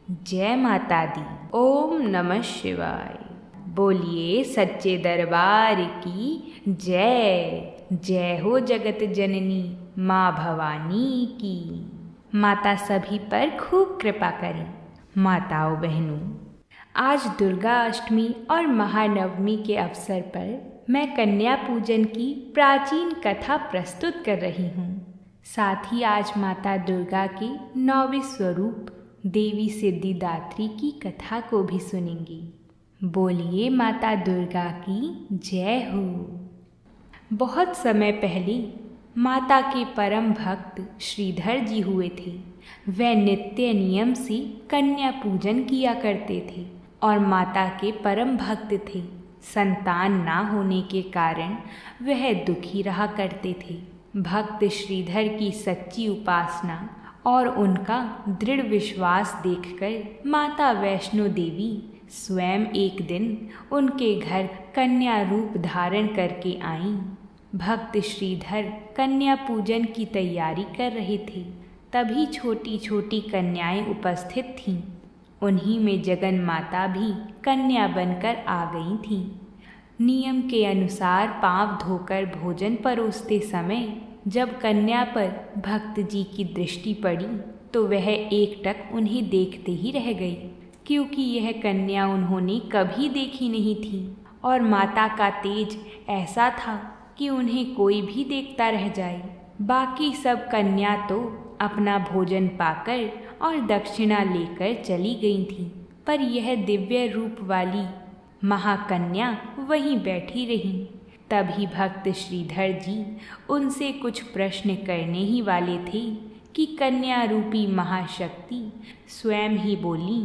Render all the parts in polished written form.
जय माता दी। ओम नमः शिवाय। बोलिए सच्चे दरबार की जय। जय हो जगत जननी माँ भवानी की। माता सभी पर खूब कृपा करें। माताओं बहनों, आज दुर्गा अष्टमी और महानवमी के अवसर पर मैं कन्या पूजन की प्राचीन कथा प्रस्तुत कर रही हूँ। साथ ही आज माता दुर्गा के 9वें स्वरूप देवी सिद्धिदात्री की कथा को भी सुनेंगे। बोलिए माता दुर्गा की जय हो। बहुत समय पहले माता के परम भक्त श्रीधर जी हुए थे। वे नित्य नियम से कन्या पूजन किया करते थे और माता के परम भक्त थे। संतान ना होने के कारण वह दुखी रहा करते थे। भक्त श्रीधर की सच्ची उपासना और उनका दृढ़ विश्वास देखकर माता वैष्णो देवी स्वयं एक दिन उनके घर कन्या रूप धारण करके आईं। भक्त श्रीधर कन्या पूजन की तैयारी कर रहे थे। तभी छोटी छोटी कन्याएं उपस्थित थीं। उन्हीं में जगन माता भी कन्या बनकर आ गई थीं। नियम के अनुसार पांव धोकर भोजन परोसते समय जब कन्या पर भक्त जी की दृष्टि पड़ी तो वह एकटक उन्हें देखते ही रह गई, क्योंकि यह कन्या उन्होंने कभी देखी नहीं थी और माता का तेज ऐसा था कि उन्हें कोई भी देखता रह जाए। बाकी सब कन्या तो अपना भोजन पाकर और दक्षिणा लेकर चली गई थीं, पर यह दिव्य रूप वाली महाकन्या वहीं बैठी रही। तभी भक्त श्रीधर जी उनसे कुछ प्रश्न करने ही वाले थे कि कन्या रूपी महाशक्ति स्वयं ही बोली,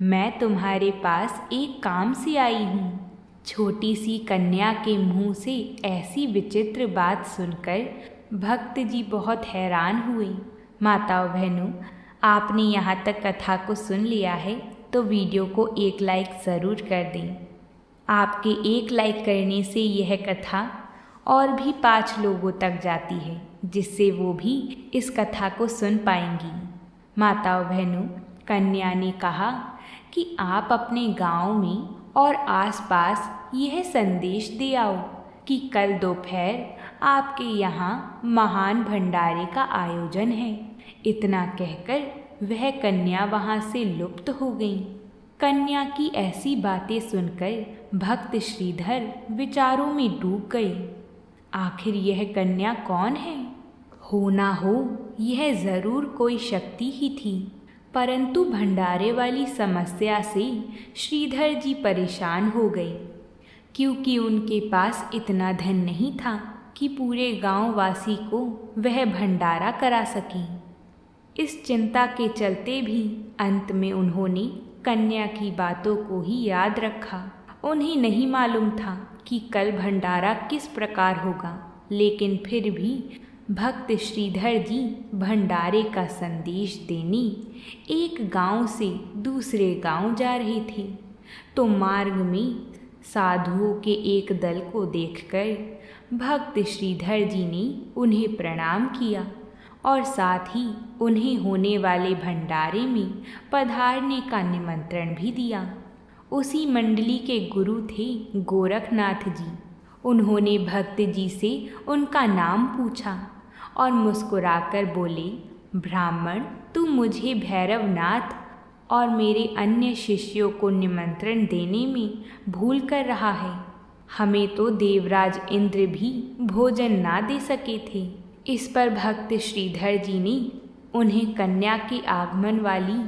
मैं तुम्हारे पास एक काम से आई हूँ। छोटी सी कन्या के मुंह से ऐसी विचित्र बात सुनकर भक्त जी बहुत हैरान हुए। माताओं बहनों, आपने यहाँ तक कथा को सुन लिया है तो वीडियो को एक लाइक ज़रूर कर दें। आपके एक लाइक करने से यह कथा और भी 5 लोगों तक जाती है, जिससे वो भी इस कथा को सुन पाएंगी। माताओं बहनों, कन्या ने कहा कि आप अपने गांव में और आसपास यह संदेश दे आओ कि कल दोपहर आपके यहाँ महान भंडारे का आयोजन है। इतना कहकर वह कन्या वहाँ से लुप्त हो गई। कन्या की ऐसी बातें सुनकर भक्त श्रीधर विचारों में डूब गए। आखिर यह कन्या कौन है? हो ना हो यह ज़रूर कोई शक्ति ही थी। परंतु भंडारे वाली समस्या से श्रीधर जी परेशान हो गए, क्योंकि उनके पास इतना धन नहीं था कि पूरे गांव वासी को वह भंडारा करा सकें। इस चिंता के चलते भी अंत में उन्होंने कन्या की बातों को ही याद रखा। उन्हें नहीं मालूम था कि कल भंडारा किस प्रकार होगा, लेकिन फिर भी भक्त श्रीधर जी भंडारे का संदेश देने एक गांव से दूसरे गांव जा रहे थे, तो मार्ग में साधुओं के एक दल को देखकर भक्त श्रीधर जी ने उन्हें प्रणाम किया और साथ ही उन्हें होने वाले भंडारे में पधारने का निमंत्रण भी दिया। उसी मंडली के गुरु थे गोरखनाथ जी। उन्होंने भक्त जी से उनका नाम पूछा और मुस्कुराकर बोले, ब्राह्मण, तू मुझे भैरवनाथ और मेरे अन्य शिष्यों को निमंत्रण देने में भूल कर रहा है। हमें तो देवराज इंद्र भी भोजन ना दे सके थे। इस पर भक्त श्रीधर जी ने उन्हें कन्या के आगमन वाली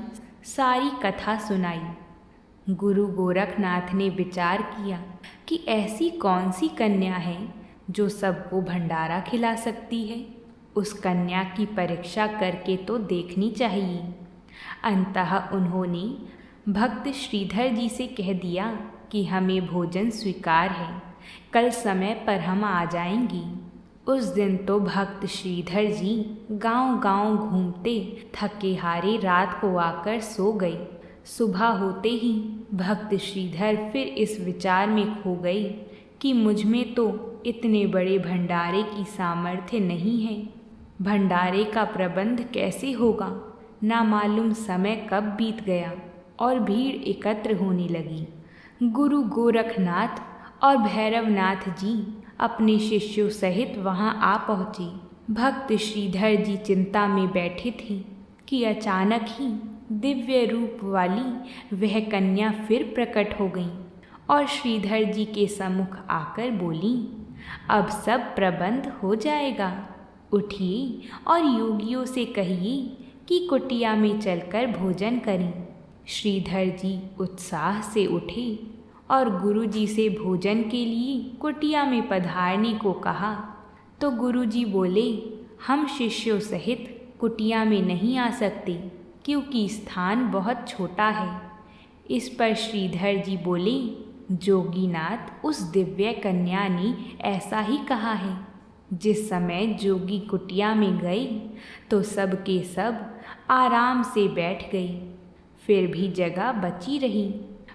सारी कथा सुनाई। गुरु गोरखनाथ ने विचार किया कि ऐसी कौन सी कन्या है जो सबको भंडारा खिला सकती है। उस कन्या की परीक्षा करके तो देखनी चाहिए। अंततः उन्होंने भक्त श्रीधर जी से कह दिया कि हमें भोजन स्वीकार है, कल समय पर हम आ जाएंगी। उस दिन तो भक्त श्रीधर जी गांव-गांव घूमते थके हारे रात को आकर सो गए। सुबह होते ही भक्त श्रीधर फिर इस विचार में खो गए कि मुझ में तो इतने बड़े भंडारे की सामर्थ्य नहीं है। भंडारे का प्रबंध कैसे होगा? ना मालूम समय कब बीत गया और भीड़ एकत्र होने लगी। गुरु गोरखनाथ और भैरवनाथ जी अपने शिष्यों सहित वहां आ पहुँचे। भक्त श्रीधर जी चिंता में बैठे थे कि अचानक ही दिव्य रूप वाली वह कन्या फिर प्रकट हो गई और श्रीधर जी के सम्मुख आकर बोली, अब सब प्रबंध हो जाएगा। उठिए और योगियों से कहिए कि कुटिया में चलकर भोजन करें। श्रीधर जी उत्साह से उठे और गुरुजी से भोजन के लिए कुटिया में पधारने को कहा तो गुरुजी बोले, हम शिष्यों सहित कुटिया में नहीं आ सकते क्योंकि स्थान बहुत छोटा है। इस पर श्रीधर जी बोले, जोगीनाथ, उस दिव्य कन्या ने ऐसा ही कहा है। जिस समय जोगी कुटिया में गए तो सब के सब आराम से बैठ गए, फिर भी जगह बची रही।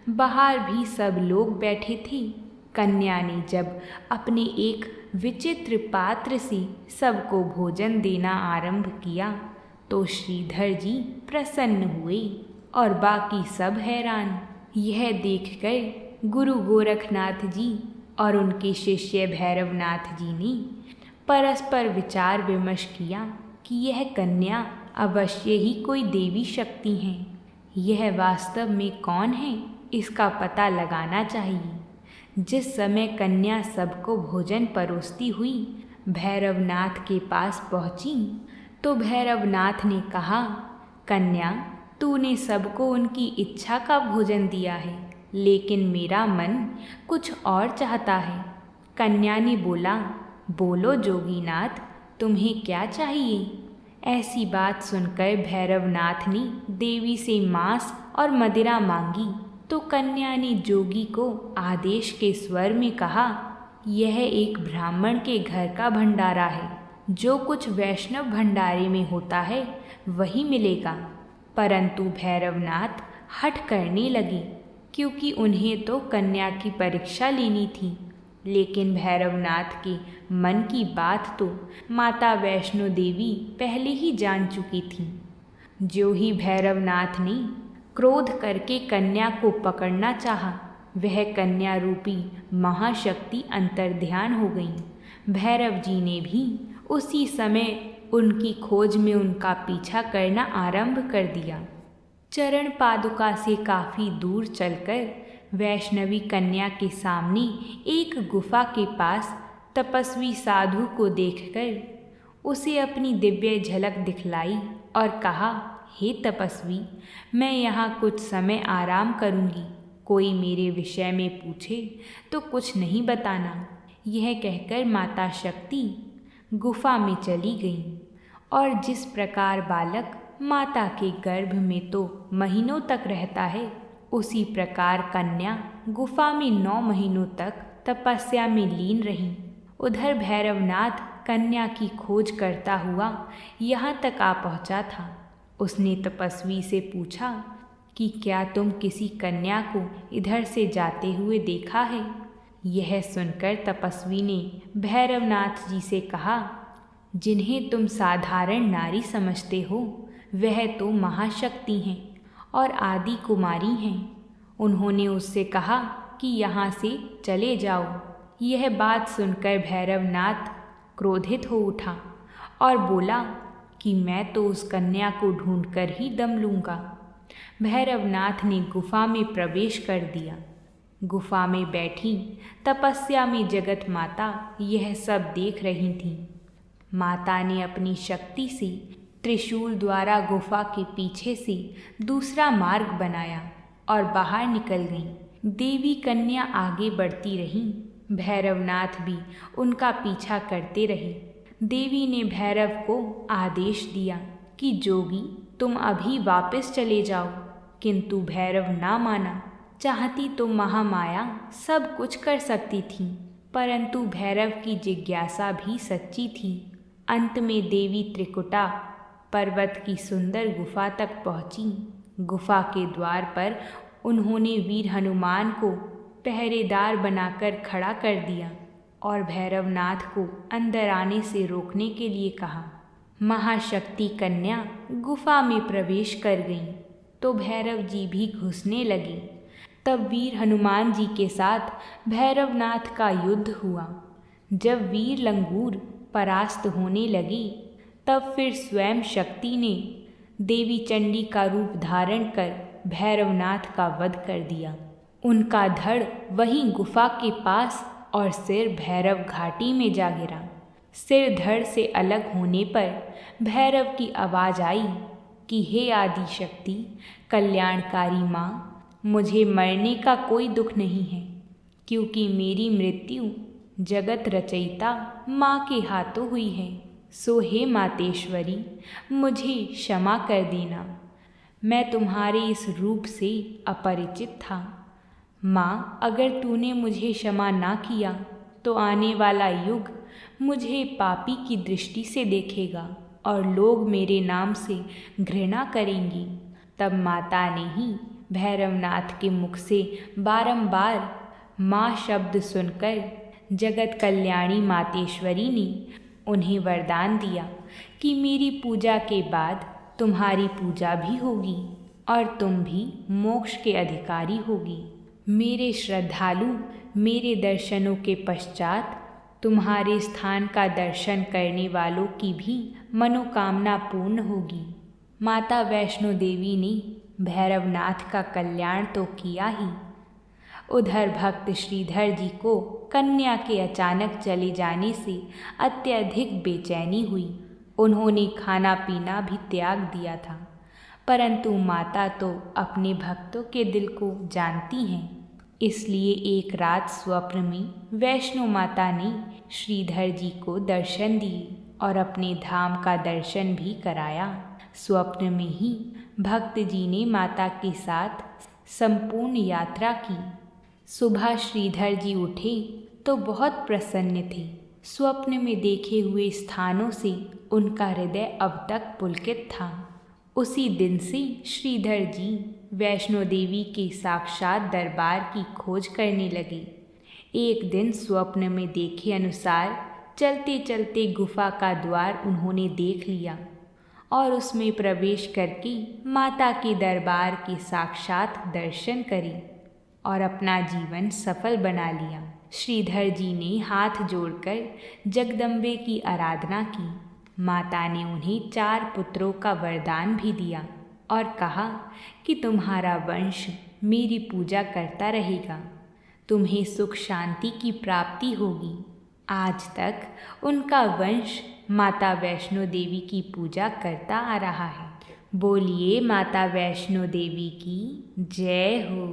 बाहर भी सब लोग बैठे थे। कन्या ने जब अपने एक विचित्र पात्र से सबको भोजन देना आरंभ किया तो श्रीधर जी प्रसन्न हुए और बाकी सब हैरान। यह देखकर गुरु गोरखनाथ जी और उनके शिष्य भैरवनाथ जी ने परस्पर विचार विमर्श किया कि यह कन्या अवश्य ही कोई देवी शक्ति है। यह वास्तव में कौन है, इसका पता लगाना चाहिए। जिस समय कन्या सबको भोजन परोसती हुई भैरवनाथ के पास पहुंची तो भैरवनाथ ने कहा, कन्या, तूने सबको उनकी इच्छा का भोजन दिया है, लेकिन मेरा मन कुछ और चाहता है। कन्या ने बोला, बोलो जोगीनाथ, तुम्हें क्या चाहिए? ऐसी बात सुनकर भैरवनाथ ने देवी से मांस और मदिरा मांगी तो कन्या ने जोगी को आदेश के स्वर में कहा, यह एक ब्राह्मण के घर का भंडारा है। जो कुछ वैष्णव भंडारे में होता है वही मिलेगा। परंतु भैरवनाथ हठ करने लगे क्योंकि उन्हें तो कन्या की परीक्षा लेनी थी। लेकिन भैरवनाथ के मन की बात तो माता वैष्णो देवी पहले ही जान चुकी थी। जो ही भैरवनाथ ने क्रोध करके कन्या को पकड़ना चाहा, वह कन्या रूपी महाशक्ति अंतर्ध्यान हो गई। भैरव जी ने भी उसी समय उनकी खोज में उनका पीछा करना आरंभ कर दिया। चरण पादुका से काफ़ी दूर चलकर वैष्णवी कन्या के सामने एक गुफा के पास तपस्वी साधु को देखकर उसे अपनी दिव्य झलक दिखलाई और कहा, हे तपस्वी, मैं यहाँ कुछ समय आराम करूँगी। कोई मेरे विषय में पूछे तो कुछ नहीं बताना। यह कहकर माता शक्ति गुफा में चली गई और जिस प्रकार बालक माता के गर्भ में तो महीनों तक रहता है, उसी प्रकार कन्या गुफा में 9 महीनों तक तपस्या में लीन रही। उधर भैरवनाथ कन्या की खोज करता हुआ यहाँ तक आ पहुँचा था। उसने तपस्वी से पूछा कि क्या तुम किसी कन्या को इधर से जाते हुए देखा है? यह सुनकर तपस्वी ने भैरवनाथ जी से कहा, जिन्हें तुम साधारण नारी समझते हो वह तो महाशक्ति हैं और आदि कुमारी हैं। उन्होंने उससे कहा कि यहाँ से चले जाओ। यह बात सुनकर भैरवनाथ क्रोधित हो उठा और बोला कि मैं तो उस कन्या को ढूंढकर ही दम लूँगा। भैरवनाथ ने गुफा में प्रवेश कर दिया। गुफा में बैठी तपस्या में जगत माता यह सब देख रही थीं। माता ने अपनी शक्ति से त्रिशूल द्वारा गुफा के पीछे से दूसरा मार्ग बनाया और बाहर निकल गई। देवी कन्या आगे बढ़ती रही, भैरवनाथ भी उनका पीछा करते रहे। देवी ने भैरव को आदेश दिया कि जोगी तुम अभी वापस चले जाओ, किंतु भैरव ना माना। चाहती तो महामाया सब कुछ कर सकती थी, परंतु भैरव की जिज्ञासा भी सच्ची थी। अंत में देवी त्रिकुटा पर्वत की सुंदर गुफा तक पहुंची। गुफा के द्वार पर उन्होंने वीर हनुमान को पहरेदार बनाकर खड़ा कर दिया और भैरवनाथ को अंदर आने से रोकने के लिए कहा। महाशक्ति कन्या गुफा में प्रवेश कर गई तो भैरव जी भी घुसने लगे। तब वीर हनुमान जी के साथ भैरवनाथ का युद्ध हुआ। जब वीर लंगूर परास्त होने लगी तब फिर स्वयं शक्ति ने देवी चंडी का रूप धारण कर भैरवनाथ का वध कर दिया। उनका धड़ वहीं गुफा के पास और सिर भैरव घाटी में जा गिरा। सिर धड़ से अलग होने पर भैरव की आवाज़ आई कि हे आदि शक्ति, कल्याणकारी माँ, मुझे मरने का कोई दुख नहीं है, क्योंकि मेरी मृत्यु जगत रचयिता माँ के हाथों हुई है। सो हे मातेश्वरी, मुझे क्षमा कर देना, मैं तुम्हारे इस रूप से अपरिचित था। माँ, अगर तूने मुझे क्षमा ना किया तो आने वाला युग मुझे पापी की दृष्टि से देखेगा और लोग मेरे नाम से घृणा करेंगी। तब माता ने ही भैरवनाथ के मुख से बारंबार माँ शब्द सुनकर जगत कल्याणी मातेश्वरी ने उन्हें वरदान दिया कि मेरी पूजा के बाद तुम्हारी पूजा भी होगी और तुम भी मोक्ष के अधिकारी होगी। मेरे श्रद्धालु मेरे दर्शनों के पश्चात तुम्हारे स्थान का दर्शन करने वालों की भी मनोकामना पूर्ण होगी। माता वैष्णो देवी ने भैरवनाथ का कल्याण तो किया ही, उधर भक्त श्रीधर जी को कन्या के अचानक चले जाने से अत्यधिक बेचैनी हुई। उन्होंने खाना पीना भी त्याग दिया था, परंतु माता तो अपने भक्तों के दिल को जानती हैं। इसलिए एक रात स्वप्न में वैष्णो माता ने श्रीधर जी को दर्शन दिए और अपने धाम का दर्शन भी कराया। स्वप्न में ही भक्त जी ने माता के साथ संपूर्ण यात्रा की। सुबह श्रीधर जी उठे तो बहुत प्रसन्न थे। स्वप्न में देखे हुए स्थानों से उनका हृदय अब तक पुलकित था। उसी दिन से श्रीधर जी वैष्णो देवी के साक्षात दरबार की खोज करने लगे। एक दिन स्वप्न में देखे अनुसार चलते चलते गुफा का द्वार उन्होंने देख लिया और उसमें प्रवेश करके माता के दरबार के साक्षात दर्शन करे और अपना जीवन सफल बना लिया। श्रीधर जी ने हाथ जोड़कर जगदम्बे की आराधना की। माता ने उन्हें 4 पुत्रों का वरदान भी दिया और कहा कि तुम्हारा वंश मेरी पूजा करता रहेगा, तुम्हें सुख शांति की प्राप्ति होगी। आज तक उनका वंश माता वैष्णो देवी की पूजा करता आ रहा है। बोलिए माता वैष्णो देवी की जय हो।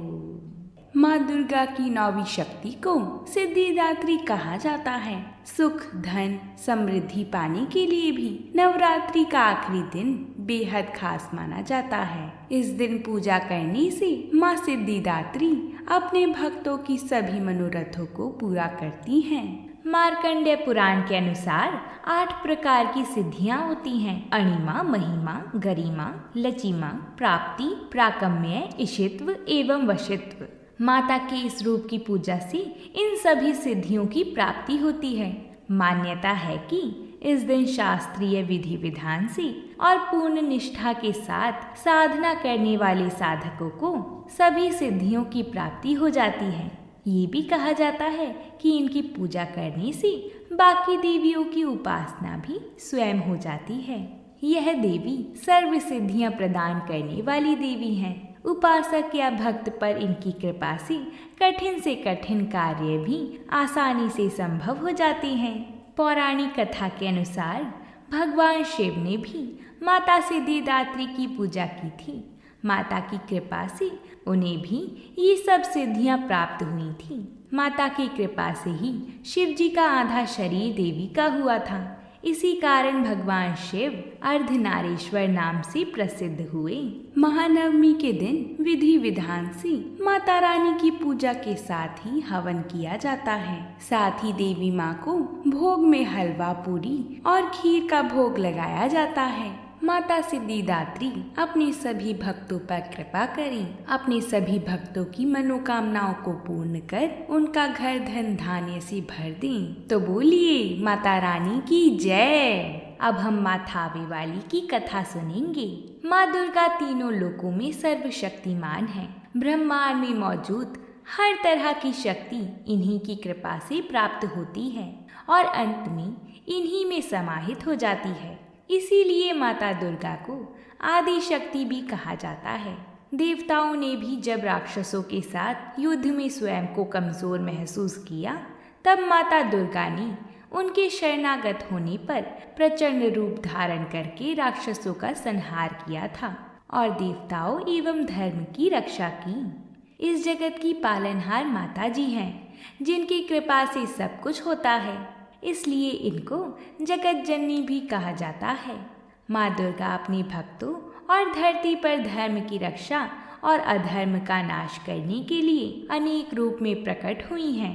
माँ दुर्गा की 9वीं शक्ति को सिद्धिदात्री कहा जाता है। सुख, धन, समृद्धि पाने के लिए भी नवरात्रि का आखिरी दिन बेहद खास माना जाता है। इस दिन पूजा करने से माँ सिद्धिदात्री अपने भक्तों की सभी मनोरथों को पूरा करती हैं। मार्कंडेय पुराण के अनुसार 8 प्रकार की सिद्धियां होती हैं: अणिमा, महिमा, गरिमा, लचिमा, प्राप्ति, प्राकम्य, इशित्व एवं वशित्व। माता के इस रूप की पूजा से इन सभी सिद्धियों की प्राप्ति होती है। मान्यता है कि इस दिन शास्त्रीय विधि विधान से और पूर्ण निष्ठा के साथ साधना करने वाले साधकों को सभी सिद्धियों की प्राप्ति हो जाती है। ये भी कहा जाता है कि इनकी पूजा करने से बाकी देवियों की उपासना भी स्वयं हो जाती है। यह देवी सर्व सिद्धियां प्रदान करने वाली देवी हैं। उपासक या भक्त पर इनकी कृपा से कठिन से कठिन कार्य भी आसानी से संभव हो जाते हैं। पौराणिक कथा के अनुसार भगवान शिव ने भी माता सिद्धिदात्री की पूजा की थी। माता की कृपा से उन्हें भी ये सब सिद्धियां प्राप्त हुई थी। माता की कृपा से ही शिव जी का आधा शरीर देवी का हुआ था। इसी कारण भगवान शिव अर्धनारीश्वर नाम से प्रसिद्ध हुए। महानवमी के दिन विधि विधान से माता रानी की पूजा के साथ ही हवन किया जाता है। साथ ही देवी माँ को भोग में हलवा, पूरी और खीर का भोग लगाया जाता है। माता सिद्धिदात्री अपने सभी भक्तों पर कृपा करें, अपने सभी भक्तों की मनोकामनाओं को पूर्ण कर उनका घर धन धान्य से भर दें। तो बोलिए माता रानी की जय। अब हम माँ थावे वाली की कथा सुनेंगे। माँ दुर्गा तीनों लोकों में सर्वशक्तिमान है। ब्रह्मांड में मौजूद हर तरह की शक्ति इन्हीं की कृपा से प्राप्त होती है और अंत में इन्हीं में समाहित हो जाती है। इसीलिए माता दुर्गा को आदि शक्ति भी कहा जाता है। देवताओं ने भी जब राक्षसों के साथ युद्ध में स्वयं को कमजोर महसूस किया, तब माता दुर्गा ने उनके शरणागत होने पर प्रचंड रूप धारण करके राक्षसों का संहार किया था और देवताओं एवं धर्म की रक्षा की। इस जगत की पालनहार माता जी हैं, जिनकी कृपा से सब कुछ होता है, इसलिए इनको जगत जननी भी कहा जाता है। माँ दुर्गा अपने भक्तों और धरती पर धर्म की रक्षा और अधर्म का नाश करने के लिए अनेक रूप में प्रकट हुई हैं।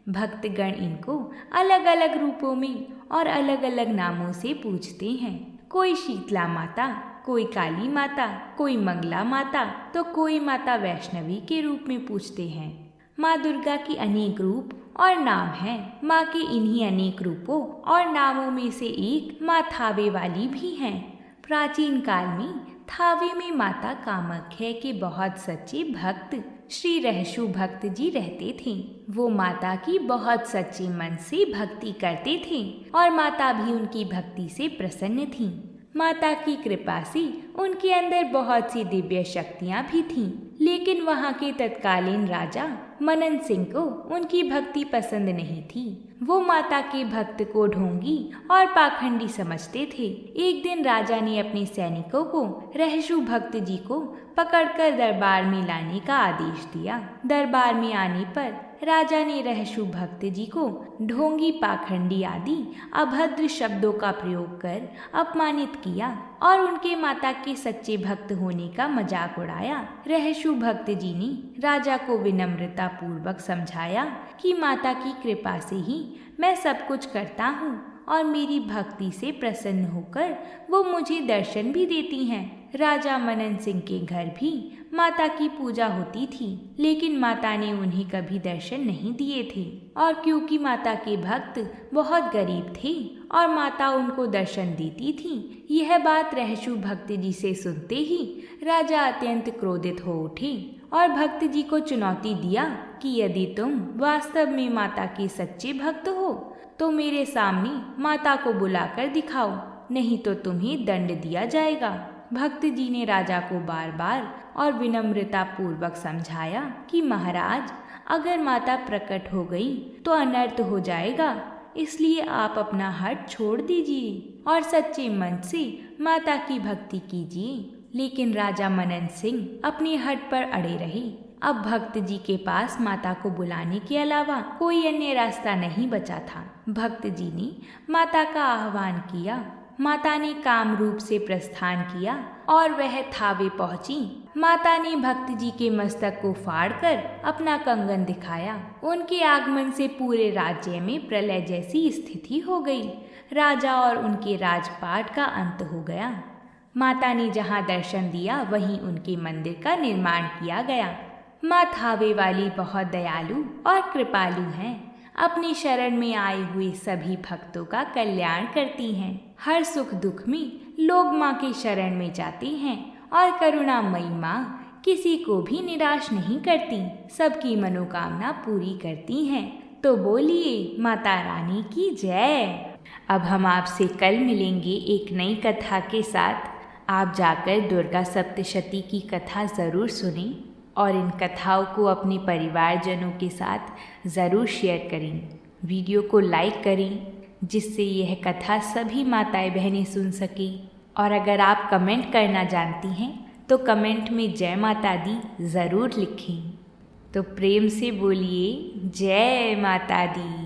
भक्तगण इनको अलग अलग रूपों में और अलग अलग नामों से पूजते हैं। कोई शीतला माता, कोई काली माता, कोई मंगला माता, तो कोई माता वैष्णवी के रूप में पूजते हैं। माँ दुर्गा की अनेक रूप और नाम हैं। माँ के इन्हीं अनेक रूपों और नामों में से एक माँ थावे वाली भी हैं। प्राचीन काल में थावे में माता कामाख्या के बहुत सच्चे भक्त श्री रहसु भक्त जी रहते थे। वो माता की बहुत सच्चे मन से भक्ति करते थे और माता भी उनकी भक्ति से प्रसन्न थीं। माता की कृपा से उनके अंदर बहुत सी दिव्य शक्तियां भी थीं, लेकिन वहाँ के तत्कालीन राजा मनन सिंह को उनकी भक्ति पसंद नहीं थी। वो माता के भक्त को ढोंगी और पाखंडी समझते थे। एक दिन राजा ने अपने सैनिकों को रहसु भक्त जी को पकड़कर दरबार में लाने का आदेश दिया। दरबार में आने पर राजा ने रहसु भक्त जी को ढोंगी, पाखंडी आदि अभद्र शब्दों का प्रयोग कर अपमानित किया और उनके माता के सच्चे भक्त होने का मजाक उड़ाया। रहसु भक्त जी ने राजा को विनम्रता पूर्वक समझाया कि माता की कृपा से ही मैं सब कुछ करता हूँ और मेरी भक्ति से प्रसन्न होकर वो मुझे दर्शन भी देती हैं। राजा मनन सिंह के घर भी माता की पूजा होती थी, लेकिन माता ने उन्हें कभी दर्शन नहीं दिए थे। और क्योंकि माता के भक्त बहुत गरीब थे और माता उनको दर्शन देती थी, यह बात रहसु भक्त जी से सुनते ही राजा अत्यंत क्रोधित हो उठे और भक्त जी को चुनौती दिया कि यदि तुम वास्तव में माता के सच्चे भक्त हो तो मेरे सामने माता को बुलाकर दिखाओ, नहीं तो तुम्हें दंड दिया जाएगा। भक्त जी ने राजा को बार बार और विनम्रता पूर्वक समझाया कि महाराज, अगर माता प्रकट हो गई तो अनर्थ हो जाएगा, इसलिए आप अपना हठ छोड़ दीजिए और सच्चे मन से माता की भक्ति कीजिए। लेकिन राजा मनन सिंह अपने हठ पर अड़े रहे। अब भक्त जी के पास माता को बुलाने के अलावा कोई अन्य रास्ता नहीं बचा था। भक्त जी ने माता का आह्वान किया। माता ने काम रूप से प्रस्थान किया और वह थावे पहुंची। माता ने भक्त जी के मस्तक को फाड़कर अपना कंगन दिखाया। उनके आगमन से पूरे राज्य में प्रलय जैसी स्थिति हो गई। राजा और उनके राजपाट का अंत हो गया। माता ने जहां दर्शन दिया वहीं उनके मंदिर का निर्माण किया गया। माँ थावे वाली बहुत दयालु और कृपालु हैं। अपनी शरण में आए हुए सभी भक्तों का कल्याण करती हैं। हर सुख दुख में लोग माँ के शरण में जाते हैं और करुणामयी माँ किसी को भी निराश नहीं करती, सबकी मनोकामना पूरी करती हैं। तो बोलिए माता रानी की जय। अब हम आपसे कल मिलेंगे एक नई कथा के साथ। आप जाकर दुर्गा सप्तशती की कथा ज़रूर सुनें और इन कथाओं को अपने परिवारजनों के साथ ज़रूर शेयर करें। वीडियो को लाइक करें जिससे यह कथा सभी माताएं बहनें सुन सकें। और अगर आप कमेंट करना जानती हैं तो कमेंट में जय माता दी ज़रूर लिखें। तो प्रेम से बोलिए जय माता दी।